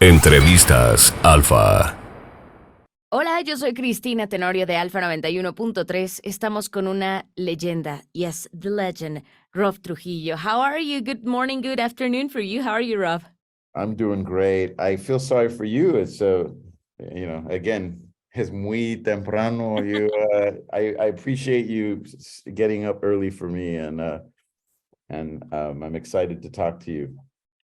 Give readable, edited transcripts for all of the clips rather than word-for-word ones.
Entrevistas Alfa. Hola, yo soy Cristina Tenorio de Alfa 91.3. Estamos con una leyenda. Yes, the legend, Rob Trujillo. How are you? Good morning, good afternoon for you. How are you, Rob? I'm doing great. I feel sorry for you. It's again, es muy temprano. I appreciate you getting up early for me, and I'm excited to talk to you.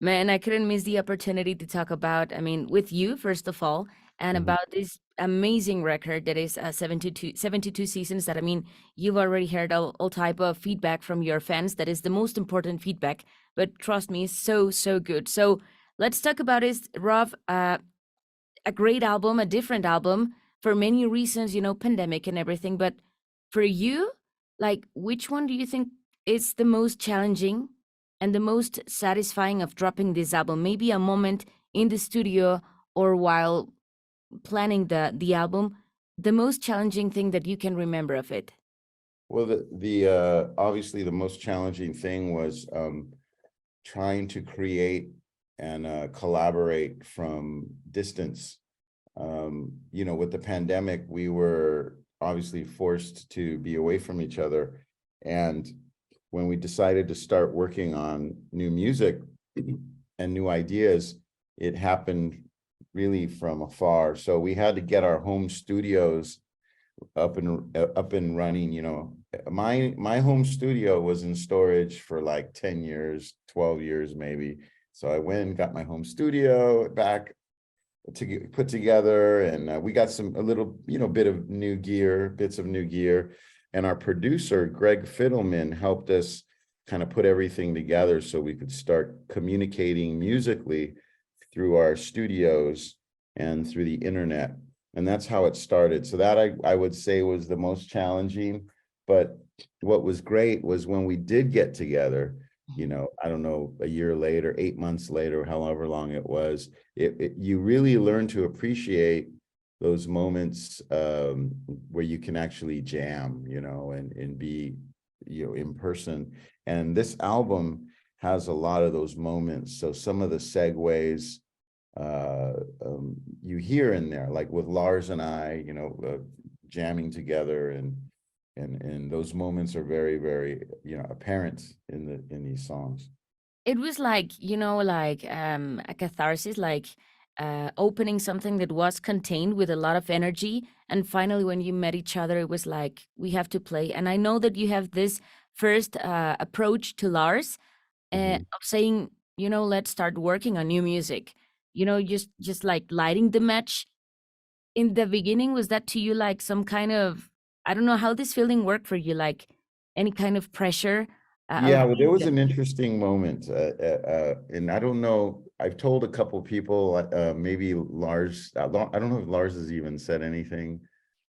Man, I couldn't miss the opportunity to talk about, with you, first of all, and about this amazing record that is 72 seasons that, you've already heard all type of feedback from your fans. That is the most important feedback, but trust me, it's so, so good. So let's talk about it, Rob. A great album, a different album for many reasons, pandemic and everything. But for you, like, which one do you think is the most challenging and the most satisfying of dropping this album? Maybe a moment in the studio or while planning the album, the most challenging thing that you can remember of it. Well, the obviously the most challenging thing was trying to create and collaborate from distance. With the pandemic, we were obviously forced to be away from each other. And when we decided to start working on new music and new ideas, it happened really from afar. So we had to get our home studios up and running. My home studio was in storage for like 10 years, 12 years maybe. So I went and got my home studio back to get put together, and we got a little bits of new gear, and our producer Greg Fiddleman helped us kind of put everything together so we could start communicating musically through our studios and through the internet. And that's how it started. So that I would say was the most challenging. But what was great was when we did get together, I don't know, a year later, 8 months later, however long it was, you really learn to appreciate those moments where you can actually jam, and be, in person. And this album has a lot of those moments. So some of the segues you hear in there, like with Lars and I, jamming together, and those moments are very, very, apparent in these songs. It was like, a catharsis, like opening something that was contained with a lot of energy. And finally, when you met each other, it was like, we have to play. And I know that you have this first approach to Lars of saying, let's start working on new music. Just like lighting the match. In the beginning, was that to you like some kind of, I don't know how this feeling worked for you, like any kind of pressure? Yeah, well, there was an interesting moment, and I don't know. I've told a couple people, maybe Lars. I don't know if Lars has even said anything,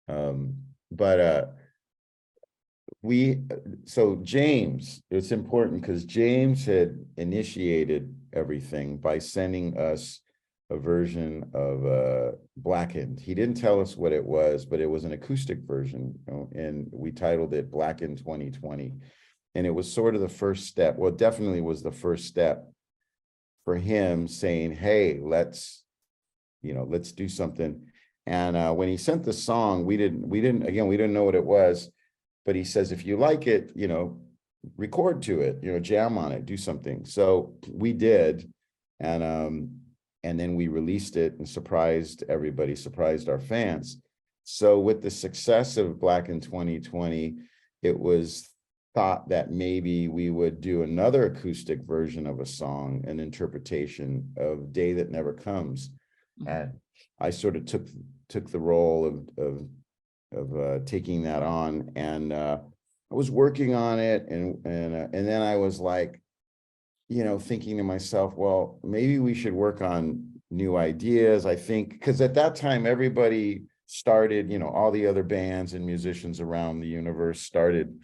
but so James. It's important because James had initiated everything by sending us a version of Blackened. He didn't tell us what it was, but it was an acoustic version, and we titled it Blackened 2020. And it was sort of the first step. Well, it definitely was the first step for him saying, hey, let's do something. And when he sent the song, we didn't know what it was, but he says, if you like it, record to it, jam on it, do something. So we did. And then we released it and surprised everybody, surprised our fans. So with the success of Black in 2020, it was thought that maybe we would do another acoustic version of a song, an interpretation of Day That Never Comes. And I sort of took the role of taking that on, and I was working on it, and then I was like, thinking to myself, well, maybe we should work on new ideas. I think because at that time everybody started, all the other bands and musicians around the universe started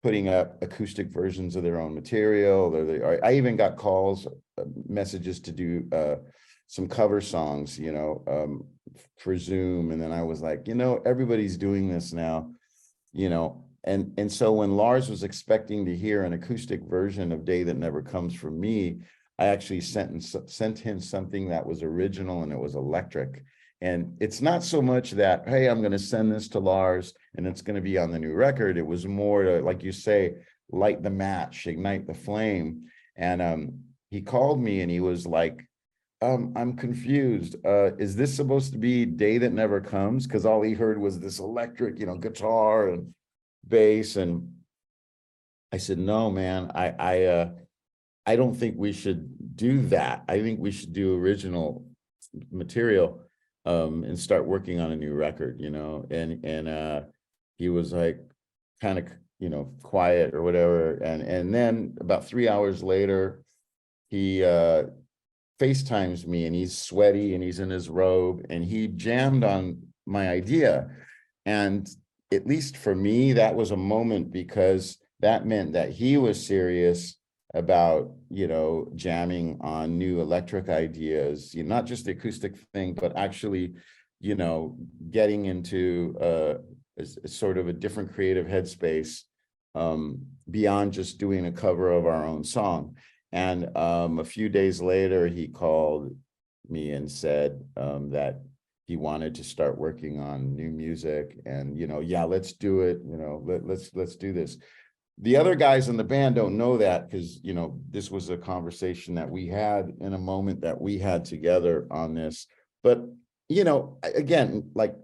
putting up acoustic versions of their own material. I even got calls, messages to do some cover songs, for Zoom. And then I was like, everybody's doing this now, and so when Lars was expecting to hear an acoustic version of Day That Never Comes from me, I actually sent him something that was original and it was electric. And it's not so much that, hey, I'm going to send this to Lars and it's going to be on the new record. It was more to, like you say, light the match, ignite the flame. And he called me and he was like, I'm confused. Is this supposed to be Day That Never Comes? Because all he heard was this electric, guitar and bass. And I said, no, man, I don't think we should do that. I think we should do original material and start working on a new record, and he was like kind of, quiet or whatever. And then about 3 hours later, he FaceTimes me and he's sweaty and he's in his robe and he jammed on my idea. And at least for me, that was a moment because that meant that he was serious about, jamming on new electric ideas, not just the acoustic thing, but actually, getting into a sort of a different creative headspace beyond just doing a cover of our own song. And a few days later, he called me and said that he wanted to start working on new music and, yeah, let's do it. Let's do this. The other guys in the band don't know that because, this was a conversation that we had in a moment that we had together on this. But, again, like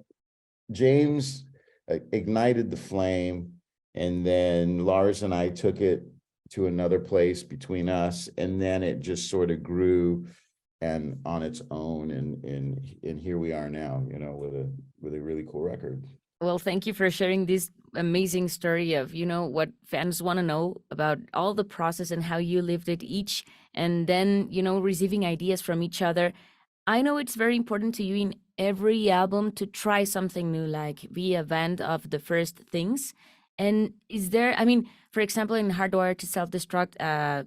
James ignited the flame and then Lars and I took it to another place between us. And then it just sort of grew and on its own. And here we are now, with a really cool record. Well, thank you for sharing this amazing story of, what fans want to know about all the process and how you lived it each, and then, receiving ideas from each other. I know it's very important to you in every album to try something new, like be a band of the first things. And is there, for example, in Hardwire to Self-Destruct,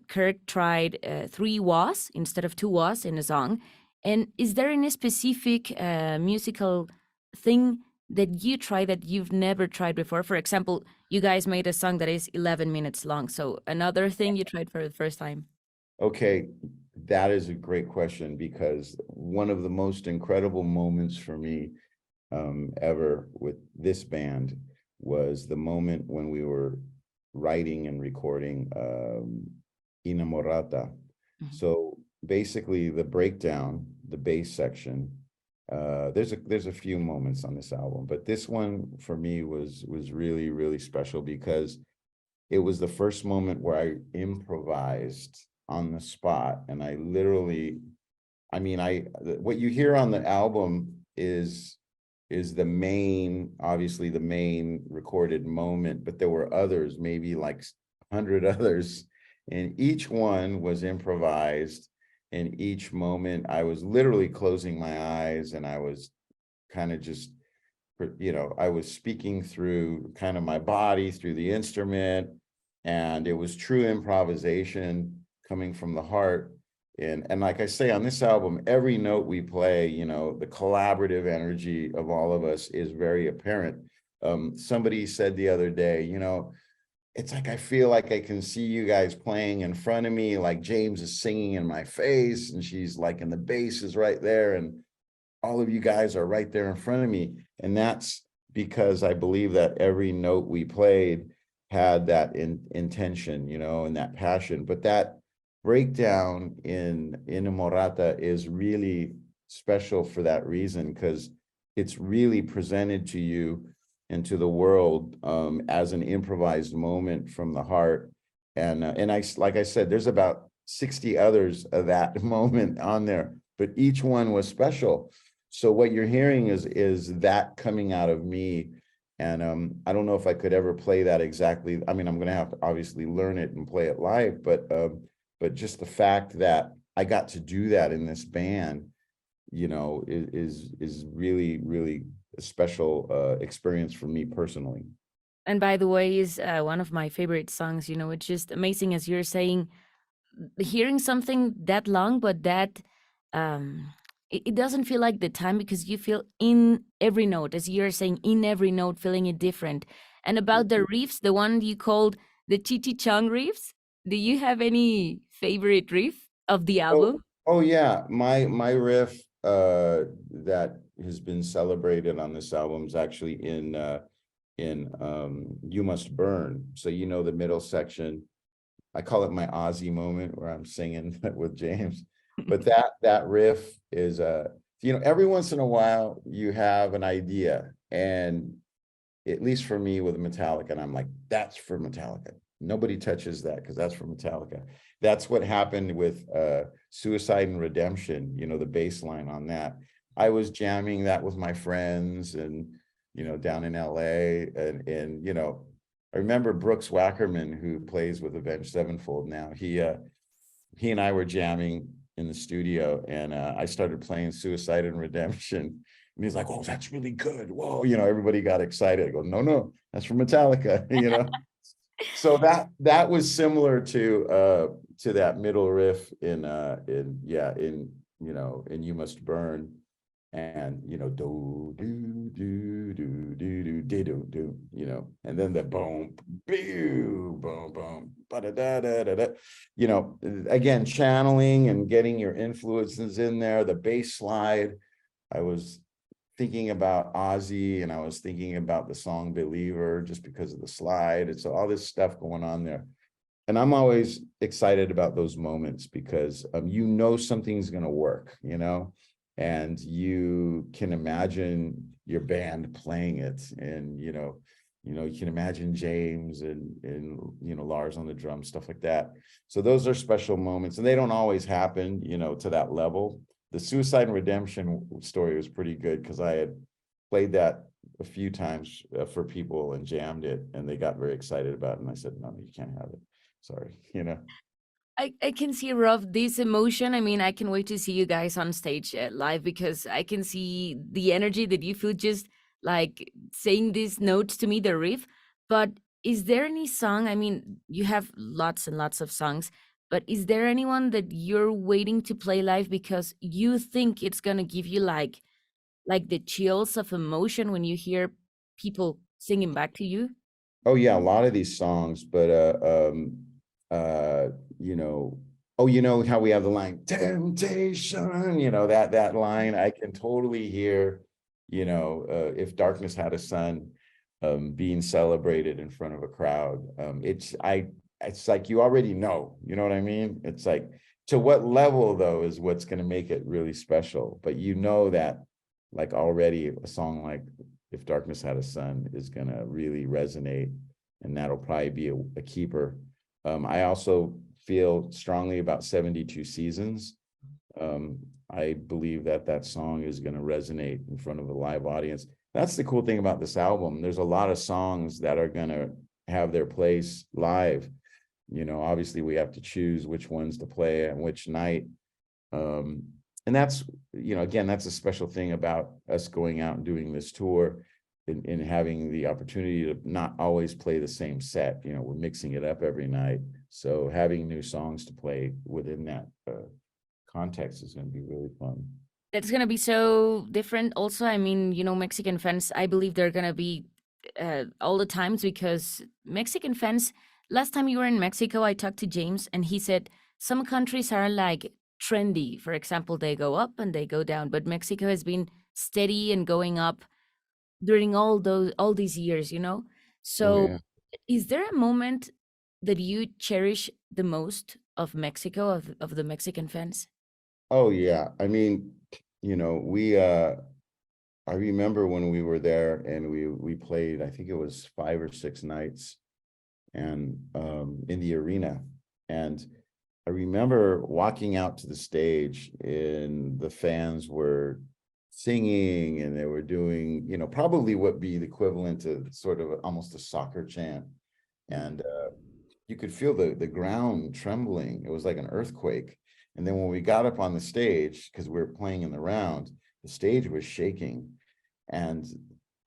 Kurt tried 3 was instead of 2 was in a song. And is there any specific musical thing that you try that you've never tried before? For example, you guys made a song that is 11 minutes long. So another thing you tried for the first time. Okay, that is a great question because one of the most incredible moments for me ever with this band was the moment when we were writing and recording Inamorata. So basically the breakdown, the bass section, there's a few moments on this album, but this one for me was really, really special because it was the first moment where I improvised on the spot. And I literally, what you hear on the album is obviously the main recorded moment, but there were others, maybe like 100 others, and each one was improvised. And each moment I was literally closing my eyes and I was kind of just, I was speaking through kind of my body, through the instrument, and it was true improvisation coming from the heart. And like I say, on this album, every note we play, the collaborative energy of all of us is very apparent. Somebody said the other day, it's like I feel like I can see you guys playing in front of me, like James is singing in my face and she's like, and the bass is right there and all of you guys are right there in front of me. And that's because I believe that every note we played had that intention, and that passion. But that breakdown in Inamorata is really special for that reason, because it's really presented to you and to the world as an improvised moment from the heart. And like I said, there's about 60 others of that moment on there, but each one was special. So what you're hearing is that coming out of me. And I don't know if I could ever play that exactly. I'm going to have to obviously learn it and play it live, but just the fact that I got to do that in this band, is really, really a special experience for me personally. And by the way, is one of my favorite songs. It's just amazing, as you're saying, hearing something that long, but that it doesn't feel like the time, because you feel in every note, as you're saying, in every note, feeling it different. And about the riffs, the one you called the Chichi Chong riffs, do you have any favorite riff? of the Oh, album? oh yeah, my riff that has been celebrated on this album is actually in You Must Burn. So you know the middle section. I call it my Ozzy moment where I'm singing with James. But that riff is you know, every once in a while you have an idea, and at least for me with Metallica, and I'm like, that's for Metallica. Nobody touches that because that's for Metallica. That's what happened with Suicide and Redemption, you know, the bass line on that. I was jamming that with my friends and, you know, down in LA, and you know, I remember Brooks Wackerman, who plays with Avenged Sevenfold now. He and I were jamming in the studio, and I started playing Suicide and Redemption. And he's like, "Oh, that's really good. Whoa." You know, everybody got excited. I go, "No, that's from Metallica," you know. So that was similar to that middle riff in you know, in You Must Burn. And you know, do do do do do do do do do, you know, and then the boom, boo, boom, boom, ba da da da da da, you know, again, channeling and getting your influences in there. The bass slide, I was thinking about Ozzy, and I was thinking about the song Believer just because of the slide. It's all this stuff going on there. And I'm always excited about those moments because you know something's going to work, you know, and you can imagine your band playing it, and you can imagine James and you know, Lars on the drums, stuff like that. So those are special moments, and they don't always happen, you know, to that level. The Suicide and Redemption story was pretty good because I had played that a few times for people and jammed it, and they got very excited about it. And I said, no, you can't have it. Sorry, you know. I can see, Rob, this emotion. I mean, I can wait to see you guys on stage live, because I can see the energy that you feel just like saying these notes to me, the riff. But is there any song? I mean, you have lots and lots of songs, but is there anyone that you're waiting to play live because you think it's gonna give you like the chills of emotion when you hear people singing back to you? Oh yeah, a lot of these songs, but you know, oh, you know how we have the line temptation, you know, that line, I can totally hear, you know, if darkness had a son, being celebrated in front of a crowd. It's like you already know, you know what I mean? It's like, to what level though is what's going to make it really special. But you know that, like, already a song like If Darkness Had a Son is going to really resonate, and that'll probably be a keeper. I also feel strongly about 72 Seasons. I believe that song is going to resonate in front of a live audience. That's the cool thing about this album. There's a lot of songs that are going to have their place live. You know, obviously we have to choose which ones to play and which night. And that's, you know, again, that's a special thing about us going out and doing this tour, and having the opportunity to not always play the same set. You know, we're mixing it up every night. So having new songs to play within that context is going to be really fun. That's gonna be so different. Also, I mean, you know, Mexican fans, I believe they're gonna be all the times, because Mexican fans. Last time you were in Mexico, I talked to James, and he said some countries are like trendy. For example, they go up and they go down, but Mexico has been steady and going up during all these years. You know, Oh so yeah. is there a moment that you cherish the most of Mexico, of the Mexican fans? Oh yeah. I mean, you know, I remember when we were there and we played, I think it was 5 or 6 nights, and in the arena. And I remember walking out to the stage, and the fans were singing, and they were doing, you know, probably what be the equivalent to sort of almost a soccer chant. And you could feel the ground trembling. It was like an earthquake. And then when we got up on the stage, because we were playing in the round, the stage was shaking. And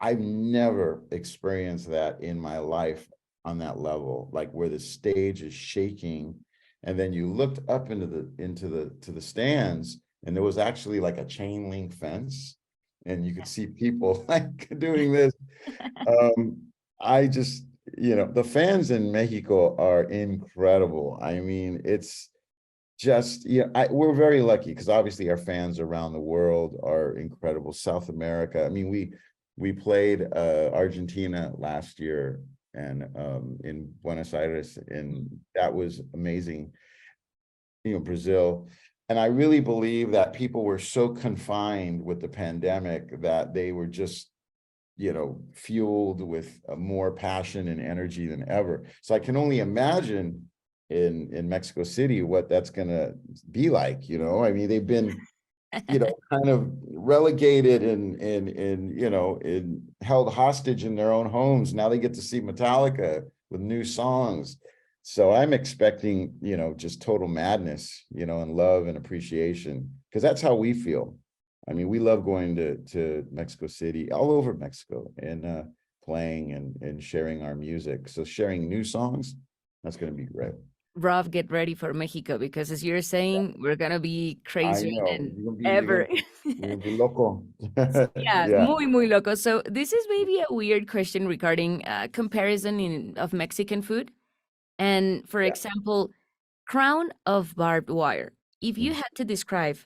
I've never experienced that in my life on that level, like where the stage is shaking. And then you looked up into the stands, and there was actually like a chain link fence, and you could see people like doing this. Um, I just, you know, the fans in Mexico are incredible. I mean, just, yeah, we're very lucky because obviously our fans around the world are incredible. South America. I mean, we played Argentina last year and in Buenos Aires, and that was amazing. You know, Brazil. And I really believe that people were so confined with the pandemic that they were just, you know, fueled with more passion and energy than ever. So I can only imagine in Mexico City what that's gonna be like, you know. I mean, they've been, you know, kind of relegated and you know, held hostage in their own homes. Now they get to see Metallica with new songs. So I'm expecting, you know, just total madness, you know, and love and appreciation, because that's how we feel. I mean, we love going to Mexico City, all over Mexico, and playing and sharing our music. So sharing new songs, that's going to be great. Rob, get ready for Mexico because, as you're saying, we're gonna be I crazier know than you're ever. gonna be loco. Yeah, Yeah, muy loco. So this is maybe a weird question regarding comparison of Mexican food. And for yeah. example, Crown of Barbed Wire. If you Mm. had to describe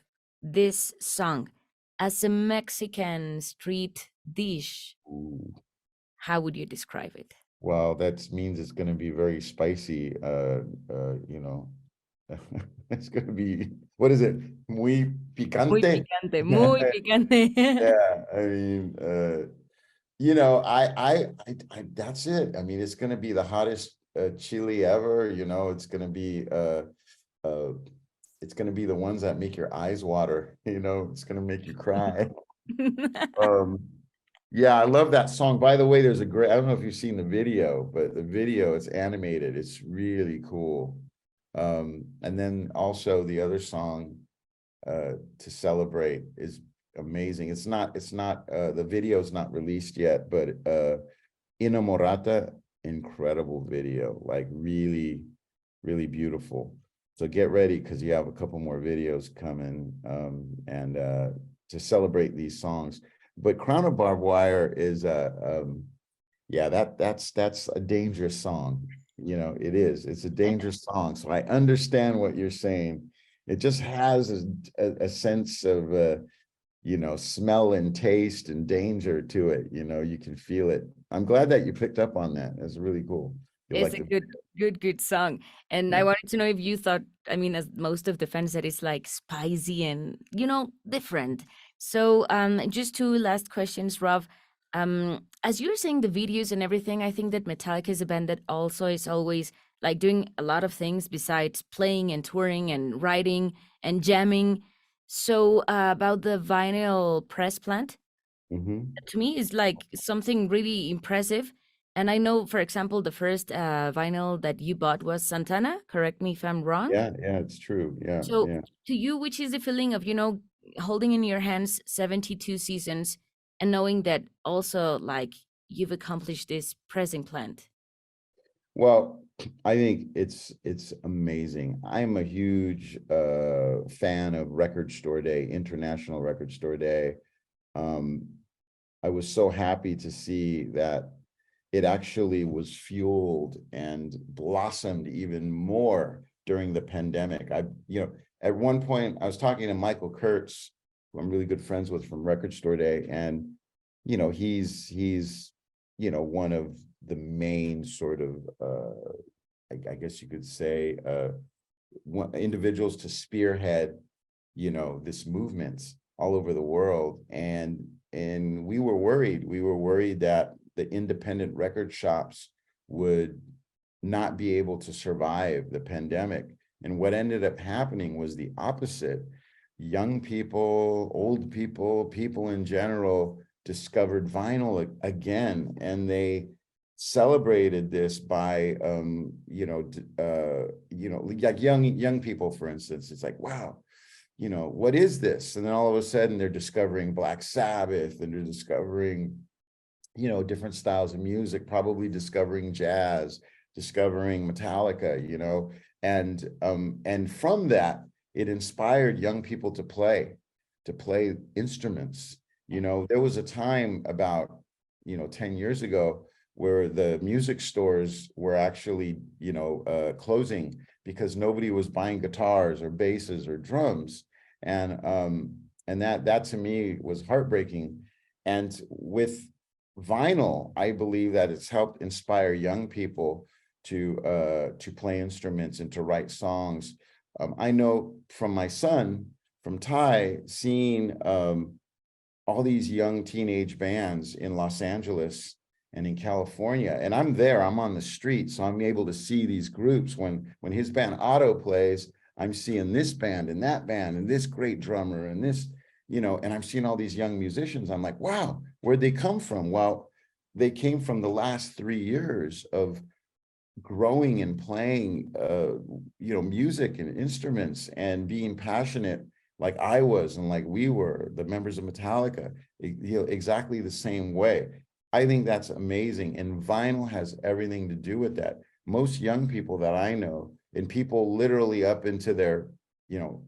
this song as a Mexican street dish, Ooh. how would you describe it? Well, that means it's going to be very spicy. You know, it's going to be, what is it? Muy Muy picante. picante, muy picante. Yeah, I mean, you know, that's it. I mean, it's going to be the hottest chili ever. You know, uh, it's going to be the ones that make your eyes water. You know, it's going to make you cry. Um, yeah, I love that song. By the way, there's a great, I don't know if you've seen the video, but the video, it's animated. It's really cool. And then also the other song to celebrate is amazing. It's not the video's not released yet, but Inamorata, incredible video, like really, really beautiful. So get ready because you have a couple more videos coming, and to celebrate these songs. But Crown of Barbed Wire is yeah, that's a dangerous song. You know, it is. It's a dangerous song. So I understand what you're saying. It just has a sense of you know, smell and taste and danger to it. You know, you can feel it. I'm glad that you picked up on that. That's really cool. You It's like a the good song. And I yeah. wanted to know if you thought, I mean, as most of the fans, that it's like spicy and, different. So just two last questions, Rob. As you're saying the videos and everything, I think that Metallica is a band that also is always like doing a lot of things besides playing and touring and writing and jamming. So about the vinyl press plant, Hmm. to me is like something really impressive. And I know, for example, the first vinyl that you bought was Santana. Correct me if I'm wrong. Yeah, yeah, it's true. Yeah, So, yeah. to you, which is the feeling of, holding in your hands 72 seasons and knowing that also, like, you've accomplished this pressing plant? Well, I think it's amazing. I'm a huge fan of Record Store Day, International Record Store Day. Um, I was so happy to see that it actually was fueled and blossomed even more during the pandemic. You know, at one point I was talking to Michael Kurtz, who I'm really good friends with from Record Store Day, and you know, he's you know, one of the main sort of I guess you could say individuals to spearhead, you know, this movement all over the world. And we were worried that the independent record shops would not be able to survive the pandemic. And what ended up happening was the opposite. Young people, old people, people in general discovered vinyl again, and they celebrated this by like young people, for instance. It's like, wow, you know, what is this? And then all of a sudden they're discovering Black Sabbath, and they're discovering, you know, different styles of music, probably discovering jazz, discovering Metallica, you know, and from that, it inspired young people to play instruments. You know, there was a time about, you know, 10 years ago where the music stores were actually, you know, closing because nobody was buying guitars or basses or drums. And that to me was heartbreaking. And with vinyl, I believe that it's helped inspire young people to play instruments and to write songs. I know from my son, from Ty, seeing all these young teenage bands in Los Angeles and in California, and I'm there, I'm on the street, so I'm able to see these groups. When his band Otto plays, I'm seeing this band and this great drummer and this, you know, and I'm seeing all these young musicians. I'm like, wow, where'd they come from? Well, they came from the last 3 years of growing and playing, you know, music and instruments and being passionate like I was and like we were, the members of Metallica, you know, exactly the same way. I think that's amazing. And vinyl has everything to do with that. Most young people that I know, and people literally up into their, you know,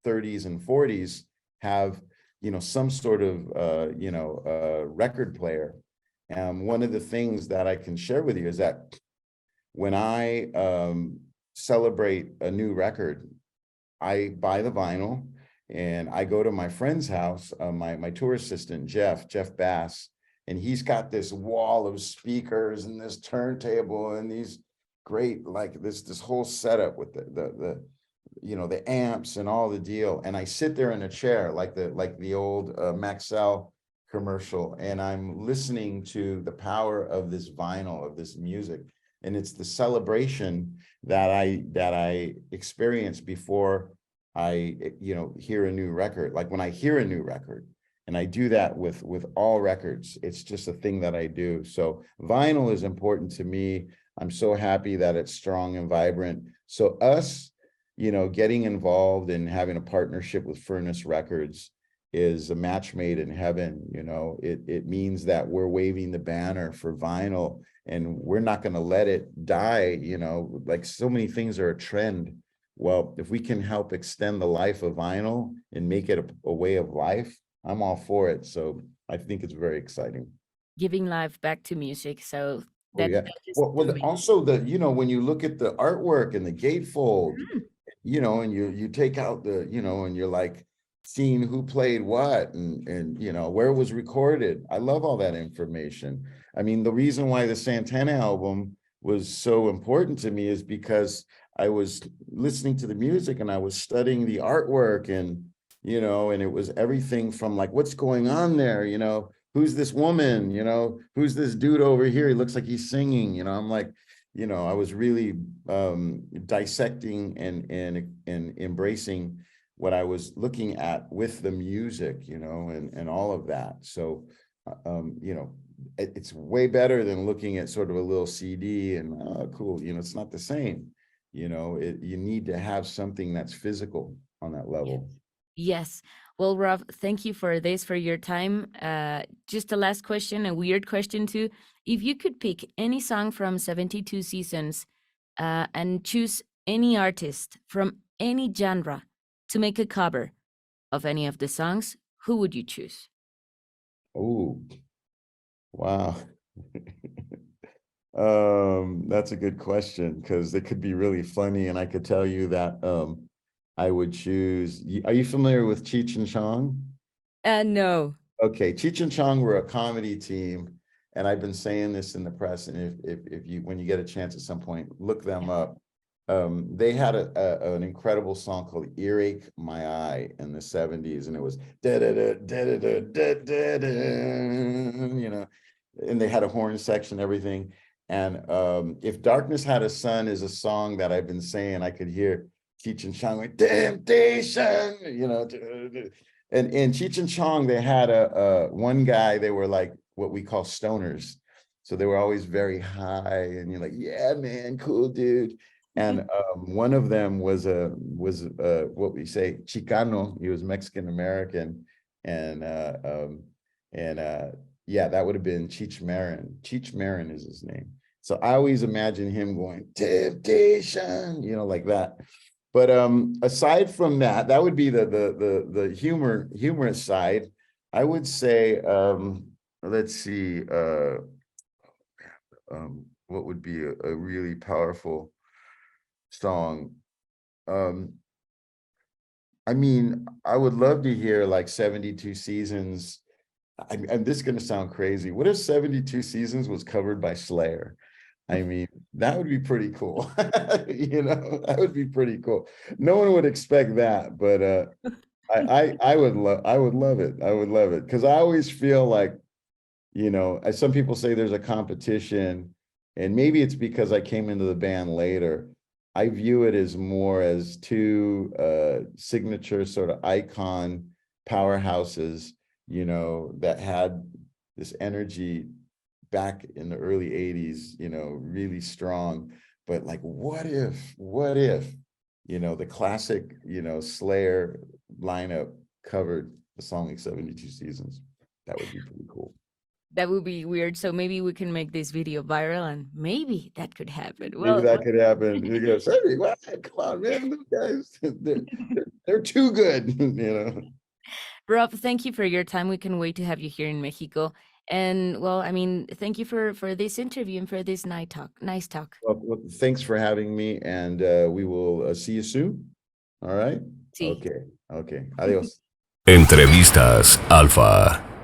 30s and 40s, have, you know, some sort of, you know, record player. And one of the things that I can share with you is that when I celebrate a new record, I buy the vinyl and I go to my friend's house, my tour assistant, Jeff Bass, and he's got this wall of speakers and this turntable and these great, like this whole setup with the you know, the amps and all the deal. And I sit there in a chair like the old Maxell commercial, and I'm listening to the power of this vinyl, of this music. And it's the celebration that I experience before I, you know, hear a new record. Like when I hear a new record, and I do that with all records, it's just a thing that I do. So vinyl is important to me. I'm so happy that it's strong and vibrant. So us, you know, getting involved and having a partnership with Furnace Records is a match made in heaven. You know, it means that we're waving the banner for vinyl, and we're not going to let it die. You know, like so many things are a trend. Well, if we can help extend the life of vinyl and make it a way of life, I'm all for it. So I think it's very exciting. Giving life back to music. So Oh yeah. that's just Well, amazing. also you know, when you look at the artwork and the gatefold, Mhm. you know, and you take out the, you know, and you're like seeing who played what and you know, where it was recorded. I love all that information. I mean, the reason why the Santana album was so important to me is because I was listening to the music and I was studying the artwork, and, you know, and it was everything from like, what's going on there? You know, who's this woman? You know, who's this dude over here? He looks like he's singing, you know. I'm like, you know, I was really dissecting and embracing what I was looking at with the music, you know, and all of that. So, you know, it's way better than looking at sort of a little CD and cool, you know, it's not the same. You know, you need to have something that's physical on that level. Yes. Well, Rob, thank you for this, for your time. Just a last question, a weird question too. If you could pick any song from 72 seasons and choose any artist from any genre to make a cover of any of the songs, who would you choose? Oh, wow. That's a good question, because it could be really funny, and I could tell you that I would choose. Are you familiar with Cheech and Chong? No. Okay, Cheech and Chong were a comedy team, and I've been saying this in the press, and if you, when you get a chance at some point, look them up. They had an incredible song called "Earache My Eye" in the 70s, and it was da da da da da da da da, you know, and they had a horn section, everything. And "If Darkness Had a Sun" is a song that I've been saying I could hear Cheech and Chong like "Temptation," you know. And in Cheech and Chong, they had a one guy, they were like what we call stoners. So they were always very high, and you're like, yeah, man, cool dude. And one of them was what we say Chicano. He was Mexican American, and yeah, that would have been Cheech Marin. Cheech Marin is his name. So I always imagine him going "Temptation," you know, like that. But aside from that, that would be the humorous side. I would say, let's see, what would be a really powerful song. I mean, I would love to hear like 72 Seasons. And this is going to sound crazy. What if 72 Seasons was covered by Slayer? I mean, that would be pretty cool. That would be pretty cool. No one would expect that, but I would love it. I would love it. Because I always feel like, as some people say, there's a competition, and maybe it's because I came into the band later. I view it as more as two signature sort of icon powerhouses, that had this energy back in the early 80s, really strong. But like, what if, the classic, Slayer lineup covered the song like 72 Seasons? That would be pretty cool. That would be weird. So maybe we can make this video viral, and maybe that could happen. Maybe that could happen. You go, "Hey, what? Come on, man, those guys, they're too good." Rob, thank you for your time. We can wait to have you here in Mexico. And well, I mean, thank you for this interview and for this nice talk. Well, thanks for having me, and we will see you soon. All right. Sí. Okay. Adiós. Entrevistas Alfa.